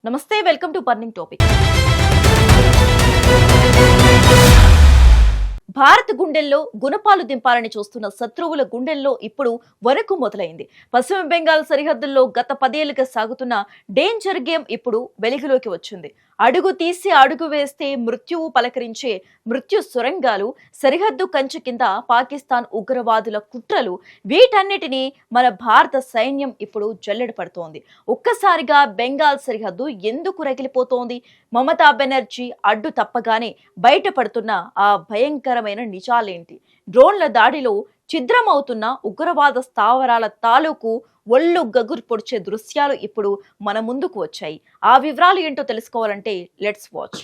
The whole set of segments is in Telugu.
నమస్తే, welcome to burning topic. Bharat గుండెల్లో గుణపాలు దింపాలని చూస్తున్న శత్రువుల గుండెల్లో ఇప్పుడు వణుకు మొదలైంది. పశ్చిమ బెంగాల్ సరిహద్దుల్లో గత 10 ఏళ్లుగా సాగుతున్న డేంజర్ గేమ్ ఇప్పుడు వెలుగులోకి వచ్చింది. అడుగు తీసి అడుగు వేస్తే మృత్యువు పలకరించే మృత్యు సొరంగాలు, సరిహద్దు కంచె కింద పాకిస్తాన్ ఉగ్రవాదుల కుట్రలు, వీటన్నిటినీ మన భారత సైన్యం ఇప్పుడు జల్లెడ పడుతోంది. ఒక్కసారిగా బెంగాల్ సరిహద్దు ఎందుకు రగిలిపోతోంది? మమతా బెనర్జీ అడ్డు తప్పగానే బయటపడుతున్న ఆ భయంకరమైన నిజాలేంటి? డ్రోన్ల దాడిలో ఛిద్రమవుతున్న ఉగ్రవాద స్థావరాల తాలూకు ఒళ్ళు గగురు పొడిచే దృశ్యాలు ఇప్పుడు మన ముందుకు వచ్చాయి. ఆ వివరాలు ఏంటో తెలుసుకోవాలంటే లెట్స్ వాచ్.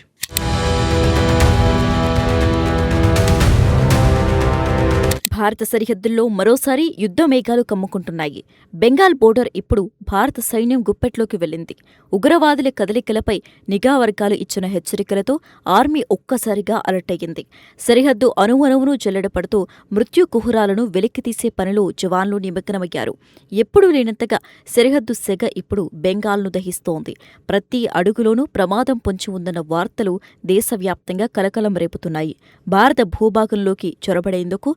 భారత సరిహద్దుల్లో మరోసారి యుద్ధ మేఘాలు కమ్ముకుంటున్నాయి. బెంగాల్ బోర్డర్ ఇప్పుడు భారత సైన్యం గుప్పెట్లోకి వెళ్లింది. ఉగ్రవాదుల కదలికలపై నిఘా వర్గాలు ఇచ్చిన హెచ్చరికలతో ఆర్మీ ఒక్కసారిగా అలర్ట్ అయ్యింది. సరిహద్దు అణువణువును జల్లెడపడుతూ మృత్యు కుహరాలను వెలికితీసే పనిలో జవాన్లు నిమగ్నమయ్యారు. ఎప్పుడూ లేనంతగా సరిహద్దు సెగ ఇప్పుడు బెంగాల్ను దహిస్తోంది. ప్రతి అడుగులోనూ ప్రమాదం పొంచి ఉందన్న వార్తలు దేశవ్యాప్తంగా కలకలం రేపుతున్నాయి. భారత భూభాగంలోకి చొరబడేందుకు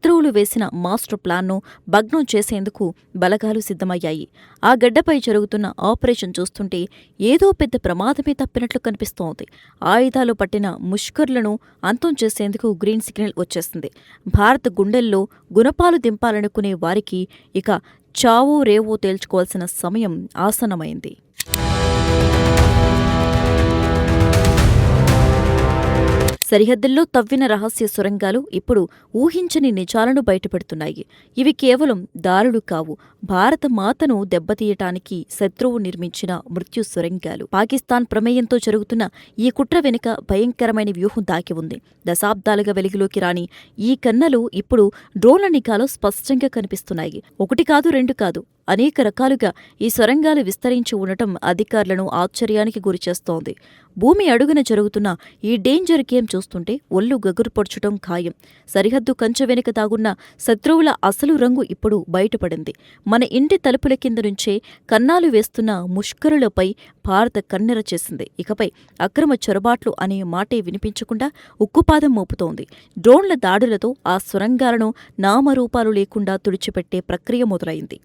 శత్రువులు వేసిన మాస్టర్ ప్లాన్ను భగ్నం చేసేందుకు బలగాలు సిద్ధమయ్యాయి. ఆ గడ్డపై జరుగుతున్న ఆపరేషన్ చూస్తుంటే ఏదో పెద్ద ప్రమాదమే తప్పినట్లు కనిపిస్తోంది. ఆయుధాలు పట్టిన ముష్కర్లను అంతం చేసేందుకు గ్రీన్ సిగ్నల్ వచ్చేసింది. భారత్ గుండెల్లో గుణపాలు దింపాలనుకునే వారికి ఇక చావో రేవో తేల్చుకోవాల్సిన సమయం ఆసన్నమైంది. సరిహద్దుల్లో తవ్విన రహస్య సొరంగాలు ఇప్పుడు ఊహించని నిజాలను బయటపెడుతున్నాయి. ఇవి కేవలం దారులు కావు, భారత మాతను దెబ్బతీయటానికి శత్రువు నిర్మించిన మృత్యు సొరంగాలు. పాకిస్తాన్ ప్రమేయంతో జరుగుతున్న ఈ కుట్ర వెనుక భయంకరమైన వ్యూహం దాగి ఉంది. దశాబ్దాలుగా వెలుగులోకి రాని ఈ కన్నలు ఇప్పుడు డ్రోన్ల నిఘాలో స్పష్టంగా కనిపిస్తున్నాయి. ఒకటి కాదు, రెండు కాదు, అనేక రకాలుగా ఈ సొరంగాలు విస్తరించి ఉండటం అధికారులను ఆశ్చర్యానికి గురిచేస్తోంది. భూమి అడుగున జరుగుతున్న ఈ డేంజర్ గేమ్ చూస్తుంటే ఒళ్ళు గగురు పొడ్చటం ఖాయం. సరిహద్దు కంచె వెనుక దాగున్న శత్రువుల అసలు రంగు ఇప్పుడు బయటపడింది. మన ఇంటి తలుపుల కింద నుంచే కన్నాలు వేస్తున్న ముష్కరులపై భారత కన్నెర చేసింది. ఇకపై అక్రమ చొరబాట్లు అనే మాటే వినిపించకుండా ఉక్కుపాదం మోపుతోంది. డ్రోన్ల దాడులతో ఆ సొరంగాలను నామరూపాలు లేకుండా తుడిచిపెట్టే ప్రక్రియ మొదలైంది.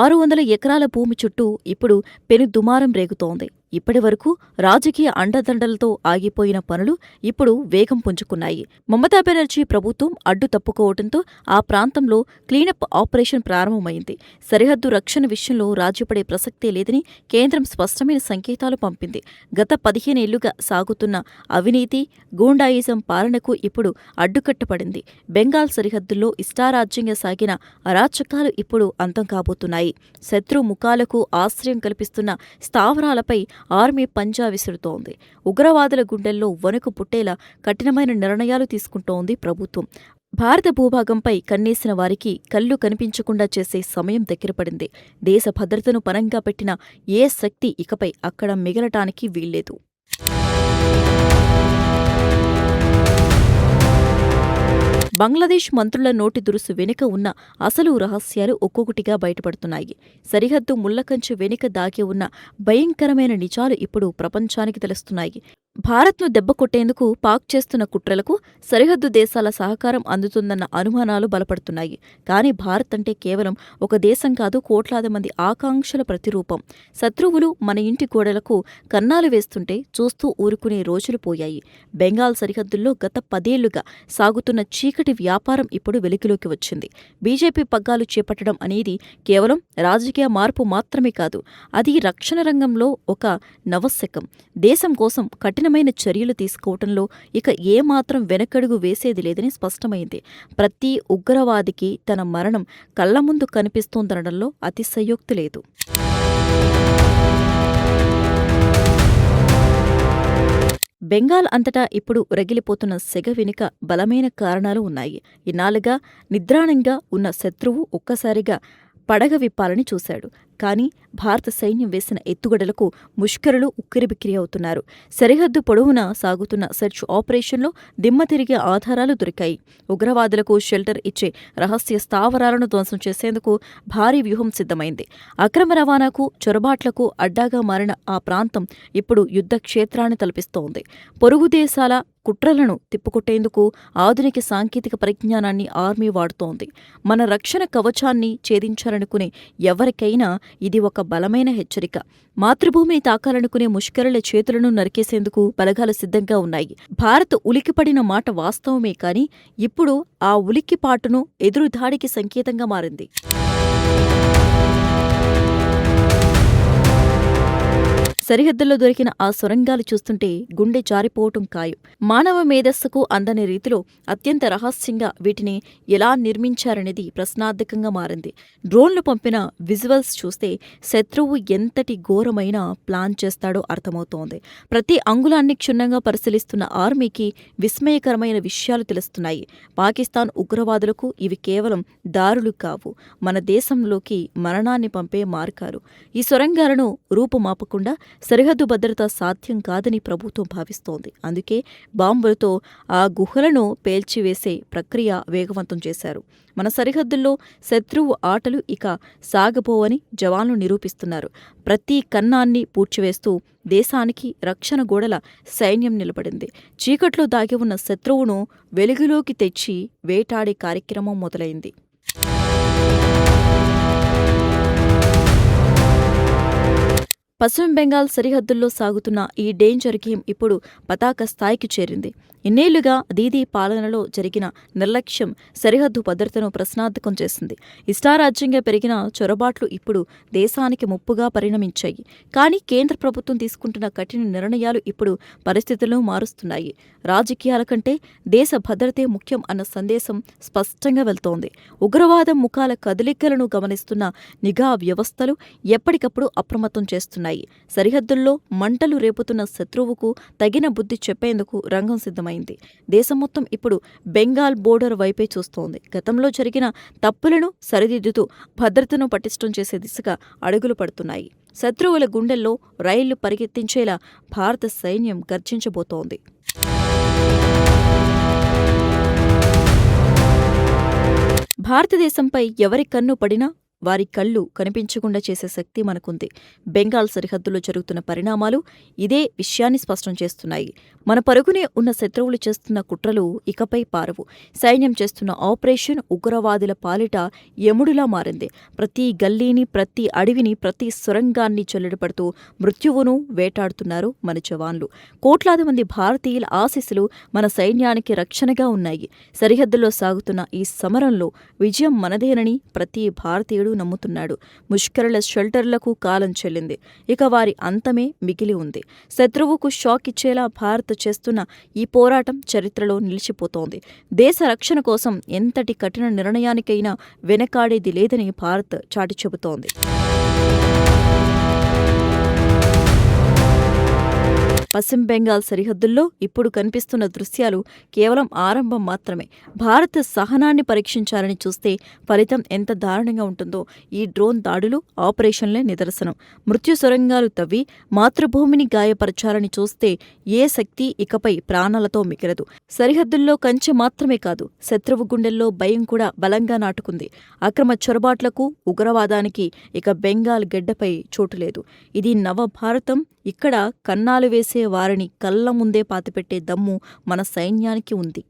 600 ఎకరాల భూమి చుట్టూ ఇప్పుడు పెను దుమారం రేగుతోంది. ఇప్పటివరకు రాజకీయ అండదండలతో ఆగిపోయిన పనులు ఇప్పుడు వేగం పుంజుకున్నాయి. మమతా బెనర్జీ ప్రభుత్వం అడ్డు తప్పుకోవడంతో ఆ ప్రాంతంలో క్లీనప్ ఆపరేషన్ ప్రారంభమైంది. సరిహద్దు రక్షణ విషయంలో రాజీపడే ప్రసక్తే లేదని కేంద్రం స్పష్టమైన సంకేతాలు పంపింది. గత 15 ఏళ్లుగా సాగుతున్న అవినీతి, గూండాయిజం పాలనకు ఇప్పుడు అడ్డుకట్టపడింది. బెంగాల్ సరిహద్దుల్లో ఇష్టారాజ్యంగా సాగిన అరాచకాలు ఇప్పుడు అంతం కాబోతున్నాయి. శత్రు ముఖాలకు ఆశ్రయం కల్పిస్తున్న స్థావరాలపై ఆర్మీ పంజా విసురుతోంది. ఉగ్రవాదుల గుండెల్లో వణుకు పుట్టేలా కఠినమైన నిర్ణయాలు తీసుకుంటోంది ప్రభుత్వం. భారత భూభాగంపై కన్నేసిన వారికి కళ్ళు కనిపించకుండా చేసే సమయం దగ్గరపడింది. దేశ భద్రతను పణంగా పెట్టిన ఏ శక్తి ఇకపై అక్కడ మిగలటానికి వీల్లేదు. బంగ్లాదేశ్ మంత్రుల నోటి దురుసు వెనుక ఉన్న అసలు రహస్యాలు ఒక్కొక్కటిగా బయటపడుతున్నాయి. సరిహద్దు ముళ్లకంచె వెనుక దాగి ఉన్న భయంకరమైన నిజాలు ఇప్పుడు ప్రపంచానికి తెలుస్తున్నాయి. భారత్ను దెబ్బకొట్టేందుకు పాక్ చేస్తున్న కుట్రలకు సరిహద్దు దేశాల సహకారం అందుతుందన్న అనుమానాలు బలపడుతున్నాయి. కానీ భారత్ అంటే కేవలం ఒక దేశం కాదు, కోట్లాది మంది ఆకాంక్షల ప్రతిరూపం. శత్రువులు మన ఇంటి గోడలకు కన్నాలు వేస్తుంటే చూస్తూ ఊరుకునే రోజులు పోయాయి. బెంగాల్ సరిహద్దుల్లో గత 10 ఏళ్లుగా సాగుతున్న చీకటి వ్యాపారం ఇప్పుడు వెలుగులోకి వచ్చింది. బీజేపీ పగ్గాలు చేపట్టడం అనేది కేవలం రాజకీయ మార్పు మాత్రమే కాదు, అది రక్షణ రంగంలో ఒక నవశకం. దేశం కోసం కఠినమైన చర్యలు తీసుకోవటంలో ఇక ఏమాత్రం వెనకడుగు వేసేది లేదని స్పష్టమైంది. ప్రతి ఉగ్రవాదికి తన మరణం కళ్ల ముందు కనిపిస్తోందనడంలో అతిశయోక్తి లేదు. బెంగాల్ అంతటా ఇప్పుడు రగిలిపోతున్న సెగ వెనుక బలమైన కారణాలు ఉన్నాయి. ఇన్నాళ్లుగా నిద్రాణంగా ఉన్న శత్రువు ఒక్కసారిగా పడగ విప్పాలని చూశాడు. కానీ భారత సైన్యం వేసిన ఎత్తుగడలకు ముష్కరులు ఉక్కిరిబిక్కిరి అవుతున్నారు. సరిహద్దు పొడవునా సాగుతున్న సెర్చ్ ఆపరేషన్లో దిమ్మ తిరిగే ఆధారాలు దొరికాయి. ఉగ్రవాదులకు షెల్టర్ ఇచ్చే రహస్య స్థావరాలను ధ్వంసం చేసేందుకు భారీ వ్యూహం సిద్ధమైంది. అక్రమ రవాణాకు, చొరబాట్లకు అడ్డాగా మారిన ఆ ప్రాంతం ఇప్పుడు యుద్ధ క్షేత్రాన్ని తలపిస్తోంది. పొరుగు దేశాల కుట్రలను తిప్పుకొట్టేందుకు ఆధునిక సాంకేతిక పరిజ్ఞానాన్ని ఆర్మీ వాడుతోంది. మన రక్షణ కవచాన్ని ఛేదించాలనుకునే ఎవరికైనా ఇది ఒక బలమైన హెచ్చరిక. మాతృభూమిని తాకాలనుకునే ముష్కరుల చేతులను నరికేసేందుకు బలగాలు సిద్ధంగా ఉన్నాయి. భారత్ ఉలికిపడిన మాట వాస్తవమే, కానీ ఇప్పుడు ఆ ఉలిక్కిపాటును ఎదురుదాడికి సంకేతంగా మారింది. సరిహద్దుల్లో దొరికిన ఆ సొరంగాలు చూస్తుంటే గుండె జారిపోవటం ఖాయం. మానవ మేధస్సుకు అందని రీతిలో అత్యంత రహస్యంగా వీటిని ఎలా నిర్మించారనేది ప్రశ్నార్థకంగా మారింది. డ్రోన్లు పంపిన విజువల్స్ చూస్తే శత్రువు ఎంతటి ఘోరమైన ప్లాన్ చేస్తాడో అర్థమవుతోంది. ప్రతి అంగుళాన్ని క్షుణ్ణంగా పరిశీలిస్తున్న ఆర్మీకి విస్మయకరమైన విషయాలు తెలుస్తున్నాయి. పాకిస్తాన్ ఉగ్రవాదులకు ఇవి కేవలం దారులు కావు, మన దేశంలోకి మరణాన్ని పంపే మార్గాలు. ఈ సొరంగాలను రూపుమాపకుండా సరిహద్దు భద్రత సాధ్యం కాదని ప్రభుత్వం భావిస్తోంది. అందుకే బాంబులతో ఆ గుహలను పేల్చివేసే ప్రక్రియ వేగవంతం చేశారు. మన సరిహద్దుల్లో శత్రువు ఆటలు ఇక సాగబోవని జవాన్లు నిరూపిస్తున్నారు. ప్రతి కన్నాన్ని పూడ్చివేస్తూ దేశానికి రక్షణ గోడల సైన్యం నిలబడింది. చీకట్లో దాగి ఉన్న శత్రువును వెలుగులోకి తెచ్చి వేటాడే కార్యక్రమం మొదలైంది. పశ్చిమ బెంగాల్ సరిహద్దుల్లో సాగుతున్న ఈ డేంజర్ గేమ్ ఇప్పుడు పతాక స్థాయికి చేరింది. ఇన్నేళ్లుగా దీదీ పాలనలో జరిగిన నిర్లక్ష్యం సరిహద్దు భద్రతను ప్రశ్నార్థకం చేసింది. ఇష్టారాజ్యంగా పెరిగిన చొరబాట్లు ఇప్పుడు దేశానికి ముప్పుగా పరిణమించాయి. కానీ కేంద్ర ప్రభుత్వం తీసుకుంటున్న కఠిన నిర్ణయాలు ఇప్పుడు పరిస్థితులను మారుస్తున్నాయి. రాజకీయాల కంటే దేశ భద్రతే ముఖ్యం అన్న సందేశం స్పష్టంగా వెళ్తోంది. ఉగ్రవాదం ముఖాల కదలికలను గమనిస్తున్న నిఘా వ్యవస్థలు ఎప్పటికప్పుడు అప్రమత్తం చేస్తున్నాయి. సరిహద్దుల్లో మంటలు రేపుతున్న శత్రువుకు తగిన బుద్ధి చెప్పేందుకు రంగం సిద్ధమైంది. దేశం మొత్తం ఇప్పుడు బెంగాల్ బోర్డర్ వైపే చూస్తోంది. గతంలో జరిగిన తప్పులను సరిదిద్దుతూ భద్రతను పటిష్టం చేసే దిశగా అడుగులు పడుతున్నాయి. శత్రువుల గుండెల్లో రైళ్లు పరిగెత్తించేలా భారత సైన్యం గర్జించబోతోంది. భారతదేశంపై ఎవరి కన్ను పడినా వారి కళ్ళు కనిపించకుండా చేసే శక్తి మనకుంది. బెంగాల్ సరిహద్దులో జరుగుతున్న పరిణామాలు ఇదే విషయాన్ని స్పష్టం చేస్తున్నాయి. మన పరుగునే ఉన్న శత్రువులు చేస్తున్న కుట్రలు ఇకపై పారవు. సైన్యం చేస్తున్న ఆపరేషన్ ఉగ్రవాదుల పాలిట యముడిలా మారింది. ప్రతి గల్లీని, ప్రతి అడవిని, ప్రతి సొరంగాన్ని చెల్లెడపడుతూ మృత్యువును వేటాడుతున్నారు మన జవాన్లు. కోట్లాది మంది భారతీయుల ఆశీస్సులు మన సైన్యానికి రక్షణగా ఉన్నాయి. సరిహద్దులో సాగుతున్న ఈ సమరంలో విజయం మనదేనని ప్రతి భారతీయుడు నమ్ముతున్నాడు. ముష్కరుల షెల్టర్లకు కాలం చెల్లింది. ఇక వారి అంతమే మిగిలి ఉంది. శత్రువుకు షాక్ ఇచ్చేలా భారత్ చేస్తున్న ఈ పోరాటం చరిత్రలో నిలిచిపోతోంది. దేశ రక్షణ కోసం ఎంతటి కఠిన నిర్ణయానికైనా వెనకాడేది లేదని భారత్ చాటి చెబుతోంది. పశ్చిమ బెంగాల్ సరిహద్దుల్లో ఇప్పుడు కనిపిస్తున్న దృశ్యాలు కేవలం ఆరంభం మాత్రమే. భారత్ సహనాన్ని పరీక్షించాలని చూస్తే ఫలితం ఎంత దారుణంగా ఉంటుందో ఈ డ్రోన్ దాడులు, ఆపరేషన్లే నిదర్శనం. మృత్యు సొరంగాలు తవ్వి మాతృభూమిని గాయపరచాలని చూస్తే ఏ శక్తి ఇకపై ప్రాణాలతో మిగలదు. సరిహద్దుల్లో కంచె మాత్రమే కాదు, శత్రువు గుండెల్లో భయం కూడా బలంగా నాటుకుంది. అక్రమ చొరబాట్లకు, ఉగ్రవాదానికి ఇక బెంగాల్ గడ్డపై చోటులేదు. ఇది నవభారతం. ఇక్కడ కన్నాలు వేసే వారిని కళ్ల ముందే పాతిపెట్టే దమ్ము మన సైన్యానికి ఉంది.